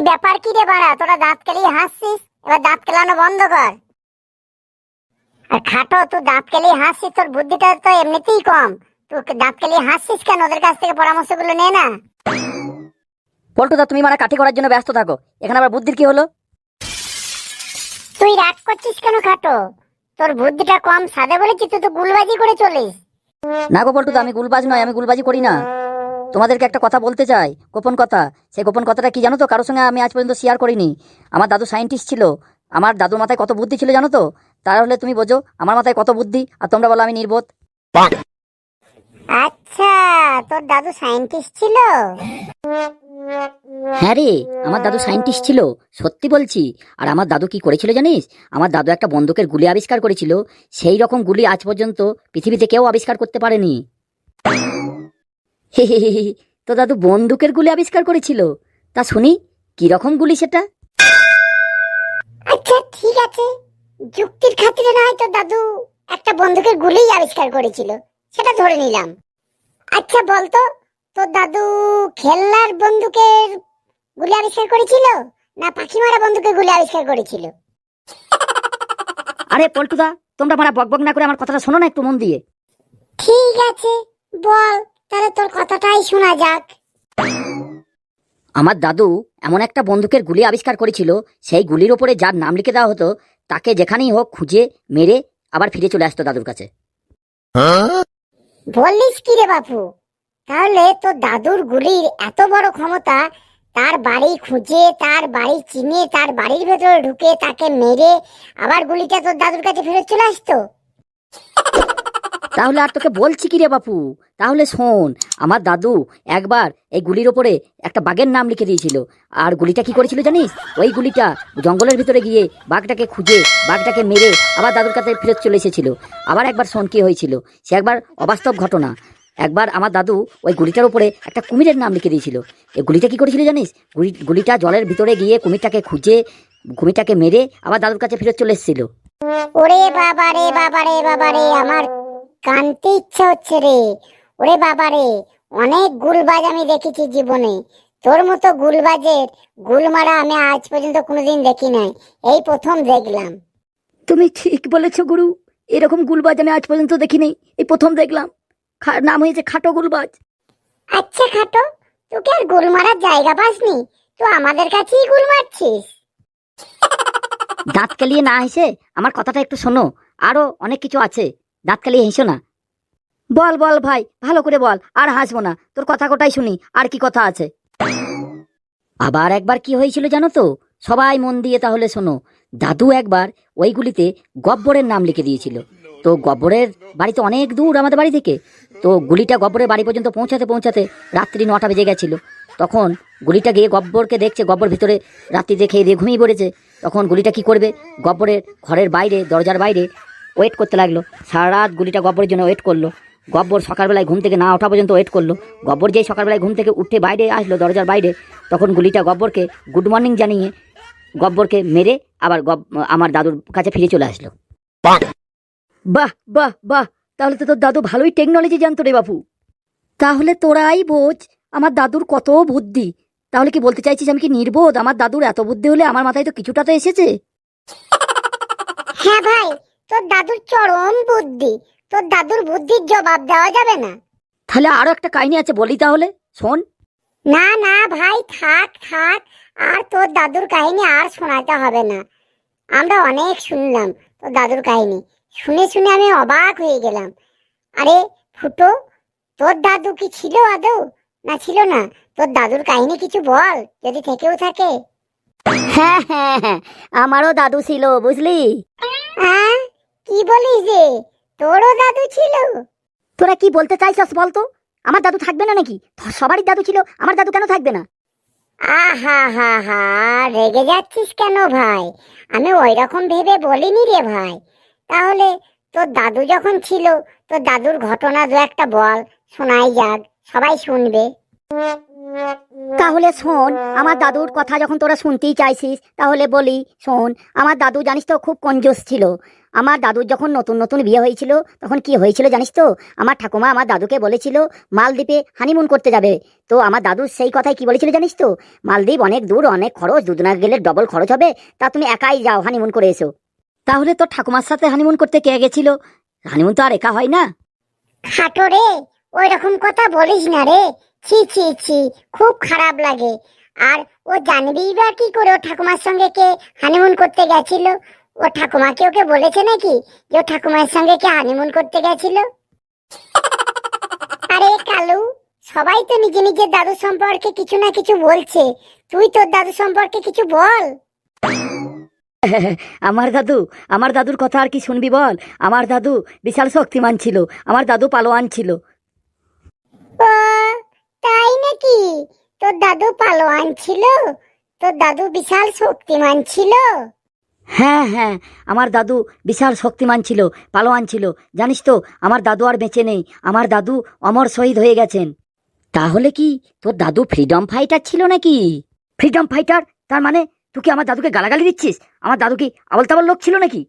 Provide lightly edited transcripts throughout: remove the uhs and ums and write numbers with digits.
ব্যাপার কি রে বাড়া, তোরা দাঁত কেলিয়ে হাসছিস? এবার দাঁত কেলানো বন্ধ কর। আর খাটো, তুই দাঁত কেলিয়ে হাসছিস, তোর বুদ্ধিটা তো এমনিতেই কম। তুই দাঁত কেলিয়ে হাসছিস কেন? ওদের কাছ থেকে পরামর্শগুলো নে না। পল্টুদা, তুমি মানে কাঠি করার জন্য ব্যস্ত থাকো, এখানে আবার বুদ্ধির কি হলো? তুই রাগ করছিস কেন খাটো? তোর বুদ্ধিটা কম সাদে বলেছি, তুই তো গুলবাজি করে চলিস। না গো পল্টুদা, আমি গুলবাজ নয়, আমি গুলবাজি করি না। তোমাদেরকে একটা কথা বলতে চাই, গোপন কথা। সেই গোপন কথাটা কি জানো তো? কারোর সঙ্গে আমি আজ পর্যন্ত শেয়ার করিনি। আমার দাদু সায়েন্টিস্ট ছিল। আমার দাদুর মাথায় কত বুদ্ধি ছিল জানো তো? তাহলে তুমি বোঝো আমার মাথায় কত বুদ্ধি, আর তোমরা বলো আমি নির্বোধ। আচ্ছা, তোর দাদু সায়েন্টিস্ট ছিল? হ্যাঁ রে, আমার দাদু সায়েন্টিস্ট ছিল, সত্যি বলছি। আর আমার দাদু কি করেছিল জানিস? আমার দাদু একটা বন্দুকের গুলি আবিষ্কার করেছিল। সেই রকম গুলি আজ পর্যন্ত পৃথিবীতে কেউ আবিষ্কার করতে পারেনি। হে হে হে হে, তো দাদু বন্দুকের গুলি আবিষ্কার করেছিল? তা শুনি কি রকম গুলি সেটা? আচ্ছা ঠিক আছে, যুক্তির খাতিরে না হয় তোর দাদু একটা বন্দুকের গুলি আবিষ্কার করেছিল, সেটা ধরে নিলাম। আচ্ছা বলতো, তোর দাদু খেলনার বন্দুকের গুলি আবিষ্কার করেছিল না পাখি মারা বন্দুকের গুলি আবিষ্কার করেছিল? আরে পল্টুদা, তোমরা মানে বকবক না করে আমার কথাটা শোনো না একটু মন দিয়ে। ঠিক আছে বল, তাহলে তোর কথাটাই শোনা যাক। আমার দাদু এমন একটা বন্দুকের গুলি আবিষ্কার করেছিল, সেই গুলির ওপরে যার নাম লিখে দেওয়া হতো তাকে যেখানেই হোক খুঁজে মেরে আবার ফিরে চলে আসতো দাদুর কাছে। বললিস কি রে বাপু? তাহলে তোর দাদুর গুলির এত বড় ক্ষমতা, তার বাড়ি খুঁজে, তার বাড়ি চিনে, তার বাড়ির ভেতরে ঢুকে তাকে মেরে আবার গুলিটা তোর দাদুর কাছে ফেরত চলে আসতো? তাহলে আর তোকে বলছি কি রে বাপু, তাহলে শোন। আমার দাদু একবার এই গুলির ওপরে একটা বাঘের নাম লিখে দিয়েছিল। আর গুলিটা কি করেছিল জানিস? ওই গুলিটা জঙ্গলের ভিতরে গিয়ে বাঘটাকে খুঁজে বাঘটাকে মেরে আবার দাদুর কাছে ফেরত চলে এসেছিল। আবার একবার শোন কি হয়েছিল, সে একবার অবাস্তব ঘটনা। একবার আমার দাদু ওই গুলিটার উপরে একটা কুমিরের নাম লিখে দিয়েছিল। এই গুলিটা কি করেছিল জানিস? গুলিটা জলের ভিতরে গিয়ে কুমিরটাকে খুঁজে কুমিরটাকে মেরে আবার দাদুর কাছে ফেরত চলে এসেছিল। ওরে বাবা রে বাবা রে বাবা রে, আমার কানতে ইচ্ছা হচ্ছে রে। ওরে বাবা রে, অনেক গুলবাজ আমি দেখেছি জীবনে, তোর মতো গুলবাজের গুল মারা আমি আজ পর্যন্ত কোনোদিন দেখি নাই, এই প্রথম দেখলাম। তুমি ঠিক বলেছো গুরু, এরকম গুলবাজ আমি আজ পর্যন্ত দেখিনি, এই প্রথম দেখলাম। নাম হয়েছে খাটো গুলবাজ। আচ্ছা খাটো, তোকে আর গুল মারার জায়গা পাসনি, তো আমাদের কাছেই গুল মারছিস? দাঁত কেলিয়ে না হেসে আমার কথাটা একটু শোনো, আরো অনেক কিছু আছে, দাঁত কেলিয়ে হেসো না। বল বল ভাই, ভালো করে বল, আর হাসবো না, তোর কথা কোটাই শুনি, আর কি কথা আছে? আবার একবার কি হয়েছিল জানো তো? সবাই মন দিয়ে তাহলে শোনো। দাদু একবার ওইগুলিতে গব্বরের নাম লিখে দিয়েছিল। তো গব্বরের বাড়ি তো অনেক দূর আমাদের বাড়ি থেকে। তো গুলিটা গব্বরের বাড়ি পর্যন্ত পৌঁছাতে পৌঁছাতে রাত্রি 9টা বেজে গেছিল। তখন গুলিটা গিয়ে গব্বরকে দেখছে, গব্বর ভিতরে রাত্রিতে খেয়ে দিয়ে ঘুমিয়ে পড়েছে। তখন গুলিটা কি করবে? গব্বরের ঘরের বাইরে, দরজার বাইরে ওয়েট করতে লাগলো। সারা রাত গুলিটা গব্বরের জন্য ওয়েট করলো। গব্বর সকালবেলায় ঘুম থেকে না ওঠা পর্যন্ত ওয়েট করলো। গব্বর যেই সকালবেলায় ঘুম থেকে উঠে বাইরে আসলো দরজার বাইরে, তখন গুলিটা গব্বরকে গুড মর্নিং জানিয়ে গব্বরকে মেরে আবার আমার দাদুর কাছে ফিরে চলে আসলো। বাহ বাহ বাহ, তাহলে তো তোর দাদু ভালোই টেকনোলজি জানতো রে বাপু। তাহলে তোরাই বোঝ আমার দাদুর কত বুদ্ধি। তাহলে কি বলতে চাইছিস আমি কি নির্বোধ? আমার দাদুর এত বুদ্ধি হলে আমার মাথায় তো কিছুটা তো এসেছে। হ্যাঁ ভাই, তোর দাদুর চরম বুদ্ধি, তোর দাদুর বুদ্ধির জবাব দেওয়া যাবে না। তাহলে আরো একটা কাহিনী আছে, বলি তাহলে শোন। না না ভাই, থাক থাক, আর তোর দাদুর কাহিনী আর শোনাতে হবে না। আমরা অনেক শুনলাম তোর দাদুর কাহিনী, শুনে শুনে আমি অবাক হয়ে গেলাম। আরে ফুটো, তোর দাদু কি ছিল আদৌ না ছিল না? তোর দাদুর কাহিনী কিছু বল, যদি থেকেও থাকে। হ্যাঁ হ্যাঁ হ্যাঁ, আমারও দাদু ছিল বুঝলি। হ্যাঁ, কি বলিস যে তোরও দাদু ছিল? তোরা কি বলতে চাইছস বলতো? আমার দাদু থাকবে না নাকি? সবারই দাদু ছিল, আমার দাদু কেন থাকবে না? আহা হা হা, রেগে যাচ্ছিস কেন ভাই? আমি ওই রকম ভেবে বলিনি রে ভাই। তাহলে তোর দাদু যখন ছিল, তোর দাদুর ঘটনা দু একটা বল, শোনাই যাক, সবাই শুনবে। তাহলে শোন, আমার দাদুর কথা যখন তোরা শুনতেই চাইছিস তাহলে বলি শোন। আমার দাদু জানিস তো খুব কঞ্জুস ছিল। আমার দাদুর যখন নতুন নতুন বিয়ে হয়েছিল তখন কি হয়েছিল জানিস তো? আমার ঠাকুমা আমার দাদুকে বলেছিল মালদ্বীপে হানিমুন করতে যাবে। তো আমার দাদু সেই কথাই কি বলেছিল জানিস তো? মালদ্বীপ অনেক দূর, অনেক খরচ, দুদিন গেলে ডবল খরচ হবে, তা তুমি একাই যাও, হানিমুন করে এসো। তাহলে তো ঠাকুমার সাথে হানিমুন করতে কে গেছিল? হানিমুন তো আর একা হয় না। খাটো রে, ওই রকম কথা বলিস না রে। ছি ছি ছি, খুব খারাপ লাগে। আর ও জানবি বা কি করে ও ঠাকুমার সঙ্গে কে হানিমুন করতে গেছিল? ও ঠাকুমা কি ওকে বলেছে নাকি যে ও ঠাকুমার সঙ্গে কে হানিমুন করতে গেছিল? আরে কালু, সবাই তো নিজে নিজের দাদু সম্পর্কে কিছু না কিছু বলছে, তুই তোর দাদু সম্পর্কে কিছু বল। আমার দাদুর কথা আর কি শুনবি বল? আমার দাদু বিশাল শক্তিমান ছিল, আমার দাদু পালোয়ান ছিল। ও, তাই নাকি? তোর দাদু পালোয়ান ছিল? তোর দাদু বিশাল শক্তিমান ছিল? হ্যাঁ হ্যাঁ, আমার দাদু বিশাল শক্তিমান ছিল, পালোয়ান ছিল। জানিস তো আমার দাদু আর বেঁচে নেই, আমার দাদু অমর শহীদ হয়ে গেছেন। তাহলে কি তোর দাদু ফ্রিডম ফাইটার ছিল নাকি? Freedom fighter? তার মানে তুই কি আমার দাদুকে গালাগালি দিচ্ছিস? আমার দাদু কি আবল তাবল লোক ছিল নাকি?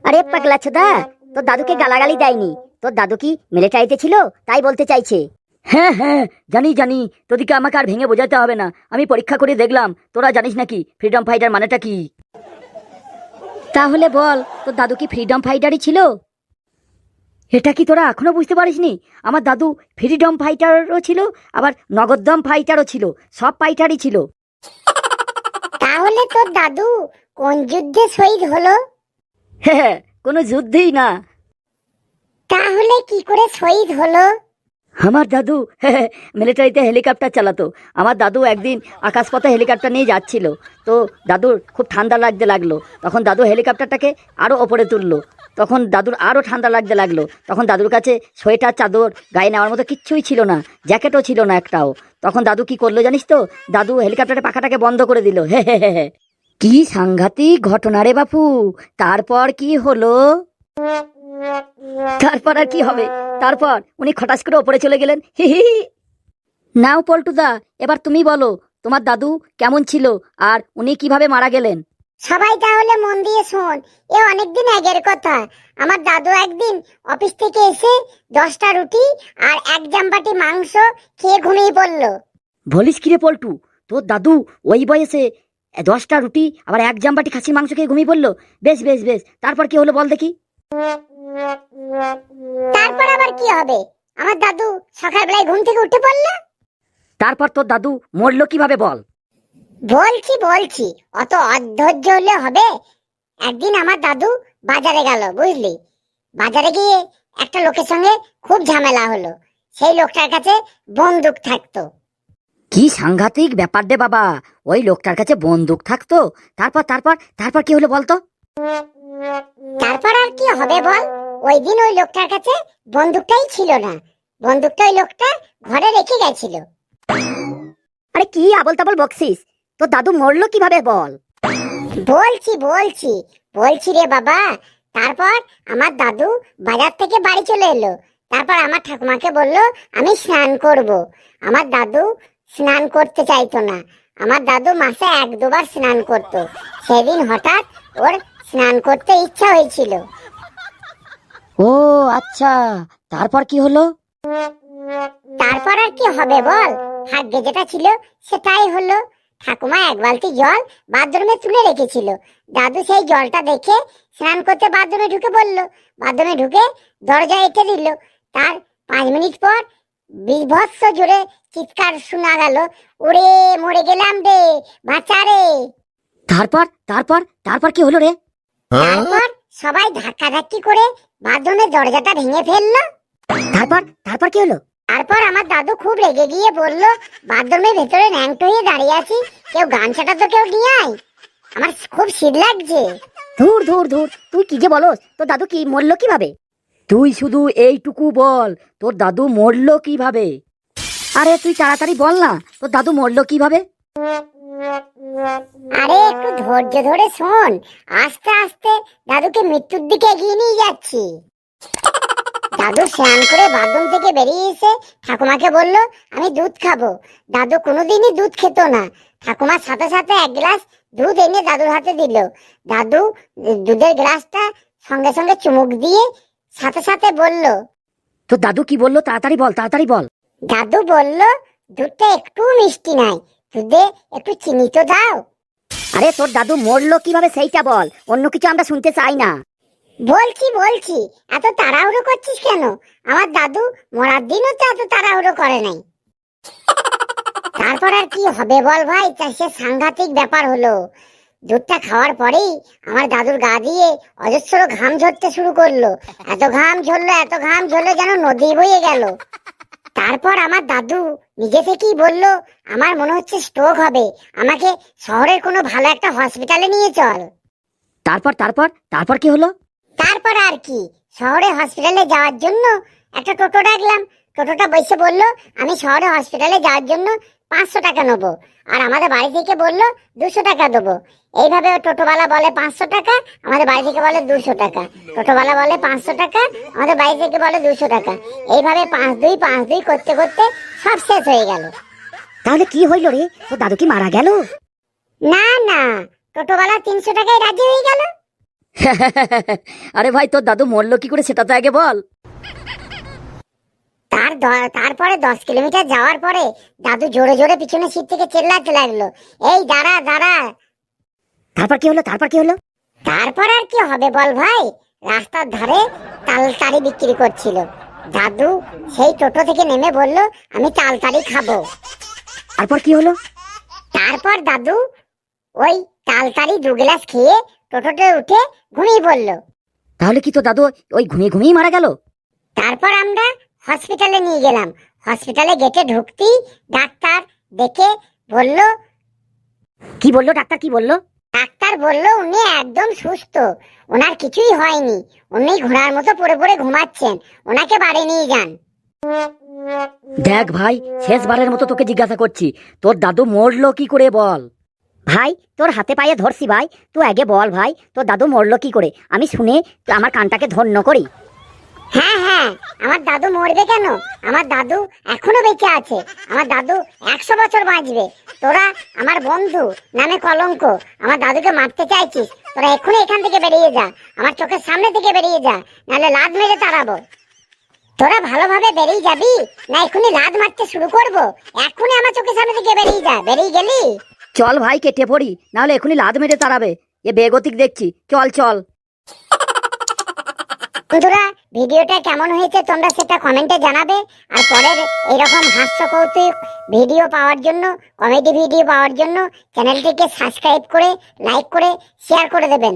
আরে পাগলা ছোদা, তোর দাদুকে গালাগালি দেয়নি, তোর দাদু কি মিলিটারিতে ছিল তাই বলতে চাইছে। হ্যাঁ হ্যাঁ, জানি জানি, তোদিকে আমাকে আর ভেঙে বোঝাতে হবে না, আমি পরীক্ষা করে দেখলাম তোরা জানিস নাকি ফ্রিডম ফাইটার মানেটা কি। তাহলে বল, তোর দাদু কি ফ্রিডম ফাইটারই ছিল? এটা কি তোরা এখনো বুঝতে পারিসনি? আমার দাদু ফ্রিডম ফাইটারও ছিল, আবার নগদম ফাইটারও ছিল, সব ফাইটারই ছিল। তাহলে তোর দাদু কোন যুদ্ধে শহীদ হলো? হ্যাঁ, কোনো যুদ্ধেই না। তাহলে কি করে শহীদ হলো? আমার দাদু মিলিটারিতে হেলিকপ্টার চালাতো। আমার দাদু একদিন আকাশপথে হেলিকপ্টার নিয়ে যাচ্ছিল, তো দাদুর খুব ঠান্ডা লাগতে লাগলো, তখন দাদু হেলিকপ্টারটাকে আরো ওপরে তুললো, তখন দাদুর আরো ঠান্ডা লাগতে লাগলো, তখন দাদুর কাছে সোয়েটার চাদর গায়ে নেওয়ার মতো কিচ্ছুই ছিল না, জ্যাকেটও ছিল না একটাও। তখন দাদু কি করলো জানিস তো? দাদু হেলিকপ্টারের পাখাটাকে বন্ধ করে দিল। হে। কি সাংঘাতিক ঘটনা রে বাপু! তারপর কি হলো? তারপর আর কি হবে? তারপর উনি খটাস করে ওপরে চলে গেলেন। হি হি হি। নাও পল্টুদা, এবার তুমি বলো তোমার দাদু কেমন ছিল আর উনি কিভাবে মারা গেলেন। সবাই তাহলে মন দিয়ে শোন, এ অনেকদিন আগের কথা। আমার দাদু একদিন অফিস থেকে এসে 10টা রুটি আর এক জামবাটি মাংস খেয়ে ঘুমিয়ে পড়লো। বলিস কিরে পল্টু, তোর দাদু ওই বয়সে 10টা রুটি আবার এক জামবাটি খাসির মাংস খেয়ে ঘুমিয়ে পড়লো? বেশ বেশ বেশ, তারপর কি হলো বল দেখি। তারপর আবার কি হবে? আমার দাদু সকালবেলায় ঘুম থেকে উঠে পড়লো। তারপর তোর দাদু মরলো কিভাবে বল। বলছি, অত অধৈর্য হলে হবে? একদিন আমার দাদু বাজারে গেল, বুঝলি? বাজারে গিয়ে একটা লোকের সঙ্গে খুব ঝামেলা হলো। সেই লোকটার কাছে বন্দুক থাকতো। কি সাংঘাতিক ব্যাপার রে বাবা, ওই লোকটার কাছে বন্দুক থাকতো? তারপর তারপর তারপর কি হলো বলতো। তারপর আর কি হবে বল? ওই দিন ওই লোকটার কাছে বন্দুকটাই ছিল না, বন্দুকটা ওই লোকটা ঘরে রেখে গেছিল। আরে কি আবল তাবল বকছিস? তোর দাদু মরলো কিভাবে বল। বলছি রে বাবা। তারপর আমার দাদু বাজার থেকে বাড়ি চলে এলো। তারপর আমার ঠাকুমাকে বলল আমি স্নান করব। আমার দাদু স্নান করতে চাইতো না। আমার দাদু মাসে 1-2 বার স্নান করতো। সেদিন হঠাৎ ওর স্নান করতে ইচ্ছা হয়েছিল। ও আচ্ছা, তারপর কি হলো? তারপর আর কি হবে বল? ভাগ্যে যেটা ছিল সেটাই হলো। ঠাকুমা 1 বালতি জল বাথরুমে তুলে রেখেছিল। দাদু সেই জলটা দেখে স্নান করতে বাথরুমে ঢুকে পড়লো। বাথরুমে ঢুকে দরজা এঁটে দিল। তার 5 মিনিট পর বিভৎস জোরে চিৎকার শোনা গেল, ওরে মরে গেলাম রে, বাঁচা রে। তারপর তারপর তারপর কি হলো রে? তারপর সবাই ধাক্কাধাক্কি করে বাথরুমের দরজাটা ভেঙে ফেললো। তারপর তারপর কি হলো? তারপর আমার দাদু খুব রেগে গিয়ে বলল, বাথরুমের ভেতরে ন্যাংটো হয়ে দাঁড়িয়ে আছি, কেউ গামছাটা তো কেউ নিয়ে আয়, আমার খুব শীত লাগছে। ধুর ধুর ধুর, তুই কি যে বলস? তোর দাদু কি মরলো কিভাবে? তুই শুধু এইটুকু বল, তোর দাদু মরলো কিভাবে? আরে তুই তাড়াতাড়ি বল না, তোর দাদু মরলো কিভাবে? আরে একটু ধৈর্য ধরে শোন, আস্তে আস্তে দাদুকে মৃত্যুর দিকে এগিয়ে নিয়ে যাচ্ছি। দাদু স্নান করে বাথরুম থেকে বেরিয়ে এসে ঠাকুমাকে বলল আমি দুধ খাবো। দাদু কোনোদিনই দুধ খেত না। ঠাকুমার সাথে সাথে 1 গ্লাস দুধ এনে দাদুর হাতে দিল। দাদু দুধের গ্লাসটা সঙ্গে সঙ্গে চুমুক দিয়ে সাথে সাথে বলল, তোর দাদু কি বললো তাড়াতাড়ি বল, তাড়াতাড়ি বল। দাদু বলল, দুধটা একটু মিষ্টি নাই, দুধে একটু চিনি তো দাও। আরে তোর দাদু মরলো কিভাবে সেইটা বল, অন্য কিছু আমরা শুনতে চাই না। বলছি বলছি, এত তাড়াহুড়ো করছিস কেন? আমার দাদু মরার দিনও তো এত তাড়াহুড়ো করে নাই। তারপর আর কি হবে বল ভাই, তা সে সাংঘাতিক ব্যাপার হলো। দুধটা খাওয়ার পরেই আমার দাদুর গা দিয়ে অজস্র ঘাম ঝরতে শুরু করলো। এত ঘাম ঝরলো, এত ঘাম ঝরলো যেন নদী বয়ে গেল। তারপর আমার দাদু নিজে থেকেই বলল, আমার মনে হচ্ছে স্ট্রোক হবে, আমাকে শহরের কোনো ভালো একটা হসপিটালে নিয়ে চল। তারপর তারপর তারপর কি হলো? তারপর আর কি, শহরে হসপিটালে যাওয়ার জন্য একটা টোটো ডাকলাম। টোটোটা বসে বলল, আমি শহরে হসপিটালে যাওয়ার জন্য 500 টাকা নেবো, আর আমাদের বাড়ি থেকে বললো 200 টাকা দেবো। এইভাবে টোটোওয়ালা বলে 500 টাকা, আমাদের বাড়ি থেকে বলে 200 টাকা। টোটোওয়ালা বলে 500 টাকা, আমাদের বাড়ি থেকে বলে 200 টাকা। এইভাবে 5-2 করতে করতে সব শেষ হয়ে গেল। তাহলে কি হইলো রে, তোর দাদু কি মারা গেল? না না, টোটোওয়ালা 300 টাকায় রাজি হয়ে গেল। আরে ভাই, তোর দাদু মরলো কি করে সেটা তো আগে বল। তারপরে 10 কিলোমিটার যাওয়ার পরে দাদু জোরে জোরে পিছনে সিট থেকে চেল্লাতে লাগলো, এই দাঁড়া দাঁড়া। তারপর কি হলো, তারপর কি হলো? তারপর আর কি হবে বল ভাই, রাস্তার ধারে তালতাড়ি বিক্রি করছিল। দাদু সেই টোটো থেকে নেমে বলল, আমি তালতাড়ি খাবো। তারপর কি হলো? তারপর দাদু ওই তালতাড়ি 2 গ্লাস খেয়ে টোটোতে উঠে ঘুমিয়ে পড়ল। তাহলে কি তোর দাদু ওই ঘুমিয়ে ঘুমিয়ে মারা গেল? তারপর আমরা হসপিটালে নিয়ে গেলাম। হসপিটালে গেটে ঢুকতেই ডাক্তার দেখে বলল, কি বললো ডাক্তার, কি বললো? ডাক্তার বলল, উনি একদম সুস্থ, ওনার কিছুই হয়নি, উনি ঘোড়ার মতো পড়ে পড়ে ঘুমাচ্ছেন, ওনাকে বাড়ি নিয়ে যান। দেখ ভাই, শেষবারের মতো তোকে জিজ্ঞাসা করছি, তোর দাদু মরলো কি করে বল। ভাই তোর হাতে পায়ে ধরছি ভাই, তুই আগে বল ভাই, তোর দাদু মরলো কি করে, আমি শুনে আমার কানটাকে ধন্য করি। হ্যাঁ হ্যাঁ, আমার দাদু মরবে কেন, আমার দাদু এখনো বেঁচে আছে, আমার দাদু 100 বছর বাঁচবে। তোরা আমার বন্ধু নামে কলঙ্ক, আমার দাদুকে মারতে চাইছিস, তোরা এখনই এখান থেকে বেরিয়ে যা, আমার চোখের সামনে থেকে বেরিয়ে যা, নাহলে লাদ মেরে তাড়াবো। তোরা ভালোভাবে বেরিয়ে যাবি না এখনই লাদ মারতে শুরু করব? এখনই আমার চোখের সামনে থেকে বেরিয়ে যা, বেরিয়ে গেলি? চল ভাই কেটে পড়ি, নাহলে এখনই লাদ মেরে তাড়াবে, এ বেগতিক দেখছি, চল চল। বন্ধুরা, ভিডিওটা কেমন হয়েছে তোমরা সেটা কমেন্টে জানাবে। আর পরের এরকম হাস্য কৌতুক ভিডিও পাওয়ার জন্য, কমেডি ভিডিও পাওয়ার জন্য চ্যানেলটিকে সাবস্ক্রাইব করে লাইক করে শেয়ার করে দেবেন।